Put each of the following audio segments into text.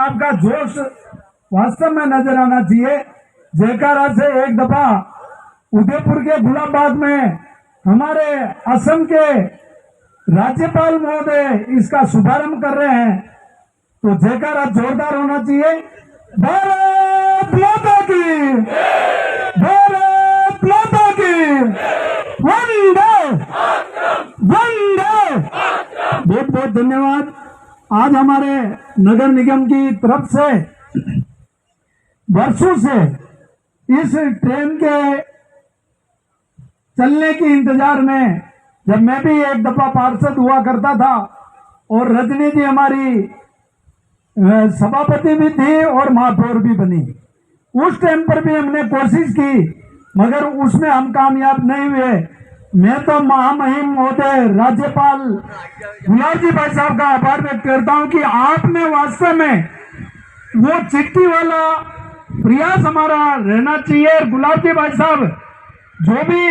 आपका जोश वास्तव में नजर आना चाहिए। जयकारा से एक दफा उदयपुर के गुलाबबाग में हमारे असम के राज्यपाल महोदय इसका शुभारंभ कर रहे हैं, तो जयकारा जोरदार होना चाहिए। भारत माता की, भारत माता की, वंदे वंदे। बहुत बहुत धन्यवाद। आज हमारे नगर निगम की तरफ से वर्षों से इस ट्रेन के चलने के इंतजार में, जब मैं भी एक दफा पार्षद हुआ करता था और रजनी जी हमारी सभापति भी थी और महापौर भी बनी, उस टाइम पर भी हमने कोशिश की मगर उसमें हम कामयाब नहीं हुए। मैं तो महामहिम महोदय राज्यपाल गुलाब जी भाई साहब का आभार व्यक्त करता हूं कि आपने वास्तव में वो चिट्ठी वाला प्रयास हमारा रहना चाहिए। गुलाब जी भाई साहब जो भी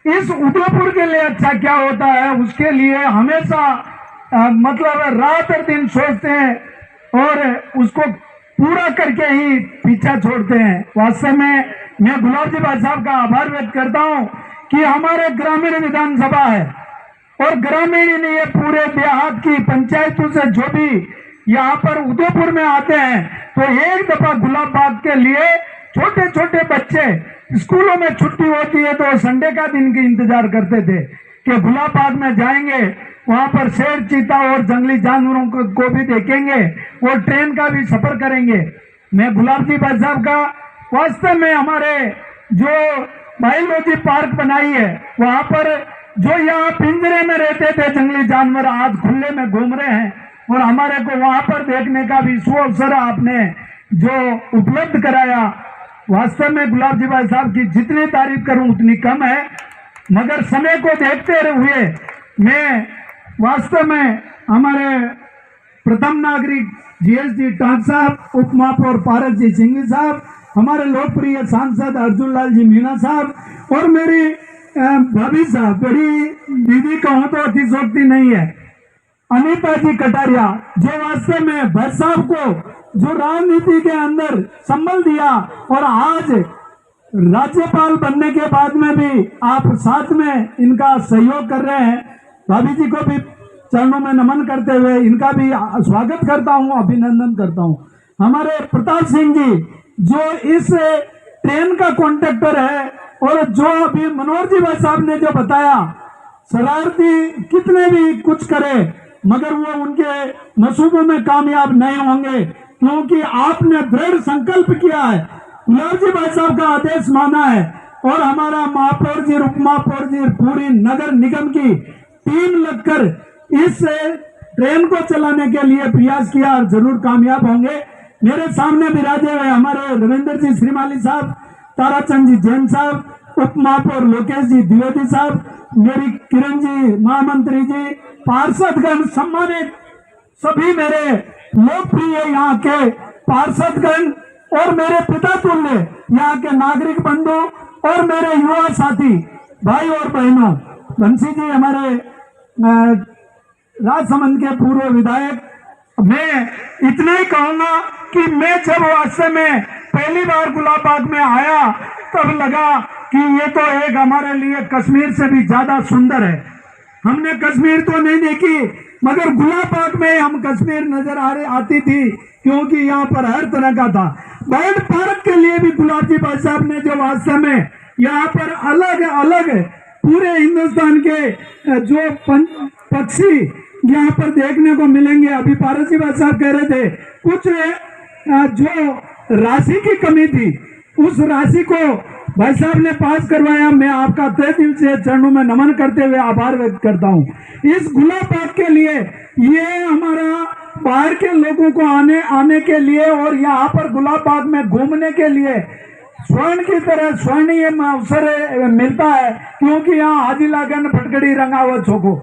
इस उदयपुर के लिए अच्छा क्या होता है उसके लिए हमेशा मतलब रात और दिन सोचते हैं और उसको पूरा करके ही पीछा छोड़ते हैं। वास्तव में मैं गुलाब जी भाई साहब का आभार व्यक्त करता हूं कि हमारे ग्रामीण विधानसभा है और ग्रामीण नहीं, पूरे देहात की पंचायतों से जो भी यहाँ पर उदयपुर में आते हैं तो एक दफा गुलाब बाग के लिए छोटे छोटे बच्चे स्कूलों में छुट्टी होती है तो संडे का दिन की इंतजार करते थे कि गुलाब बाग में जाएंगे, वहां पर शेर, चीता और जंगली जानवरों को भी देखेंगे और ट्रेन का भी सफर करेंगे। मैं गुलाब जी भाई साहब का वास्तव में हमारे जो बायोलॉजी पार्क बनाई है वहां पर जो यहाँ पिंजरे में रहते थे जंगली जानवर आज खुले में घूम रहे हैं और हमारे को वहां पर देखने का भी सुअवसर आपने जो उपलब्ध कराया। वास्तव में गुलाब जी भाई साहब की जितनी तारीफ करूं उतनी कम है, मगर समय को देखते हुए मैं वास्तव में हमारे प्रथम नागरिक जीएसटी टांक साहब, उप महापौर पारस जी सिंघवी साहब, हमारे लोकप्रिय सांसद अर्जुन लाल जी मीणा साहब और मेरी भाभी साहब, बड़ी दीदी कहूं तो अतिशोक्ति नहीं है, अनीता जी कटारिया, जो वास्तव में भट्ट साहब को जो राजनीति के अंदर संबल दिया और आज राज्यपाल बनने के बाद में भी आप साथ में इनका सहयोग कर रहे हैं। भाभी जी को भी चरणों में नमन करते हुए इनका भी स्वागत करता हूं, अभिनंदन करता हूं। हमारे प्रताप सिंह जी जो इस ट्रेन का कॉन्ट्रैक्टर है और जो अभी मनोहर जी भाई साहब ने जो बताया, शरारती कितने भी कुछ करे मगर वो उनके नसूबों में कामयाब नहीं होंगे, क्योंकि आपने दृढ़ संकल्प किया है, गुलाब जी भाई साहब का आदेश माना है और हमारा महापौर जी, उप महापौर जी, पूरी नगर निगम की टीम लगकर इस ट्रेन को चलाने के लिए प्रयास किया और जरूर कामयाब होंगे। मेरे सामने विराजे हुए हमारे रविंद्र जी श्रीमाली साहब, ताराचंद जी जैन साहब, उप महापौर लोकेश जी द्विवेदी साहब, मेरी किरण जी, महामंत्री जी, पार्षदगण, सम्मानित सभी मेरे लोकप्रिय यहाँ के पार्षदगण और मेरे पिता तुल्य यहाँ के नागरिक बंधु और मेरे युवा साथी भाई और बहनों, बंसी जी हमारे राजसमंद के पूर्व विधायक, मैं इतना ही कहूंगा कि मैं जब वास्तव में पहली बार गुलाब बाग में आया तब लगा कि ये तो एक हमारे लिए कश्मीर से भी ज्यादा सुंदर है। हमने कश्मीर तो नहीं देखी मगर गुलाब बाग में हम कश्मीर नजर आती थी, क्योंकि यहाँ पर हर तरह का था। बर्ड पार्क के लिए भी गुलाब जी भाई साहब ने जो वास्तव में यहाँ पर अलग अलग पूरे हिंदुस्तान के जो पक्षी यहाँ पर देखने को मिलेंगे। अभी पारस जी भाई साहब कह रहे थे कुछ जो राशि की कमी थी उस राशि को भाई साहब ने पास करवाया। मैं आपका तहे दिल से चरणों में नमन करते हुए आभार व्यक्त करता हूँ। इस गुलाब बाग के लिए ये हमारा बाहर के लोगों को आने के लिए और यहाँ पर गुलाब बाग में घूमने के लिए स्वर्ण की तरह स्वर्णीय अवसर मिलता है, क्योंकि यहाँ हाजी लागन फटकड़ी रंगावत छोको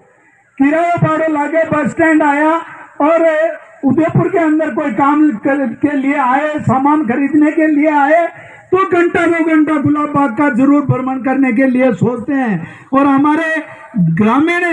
किराया भाड़ो लागे बस स्टैंड आया और उदयपुर के अंदर कोई काम के लिए आए, सामान खरीदने के लिए आए तो घंटा 2 घंटा गुलाब बाग का जरूर भ्रमण करने के लिए सोचते हैं। और हमारे ग्रामीण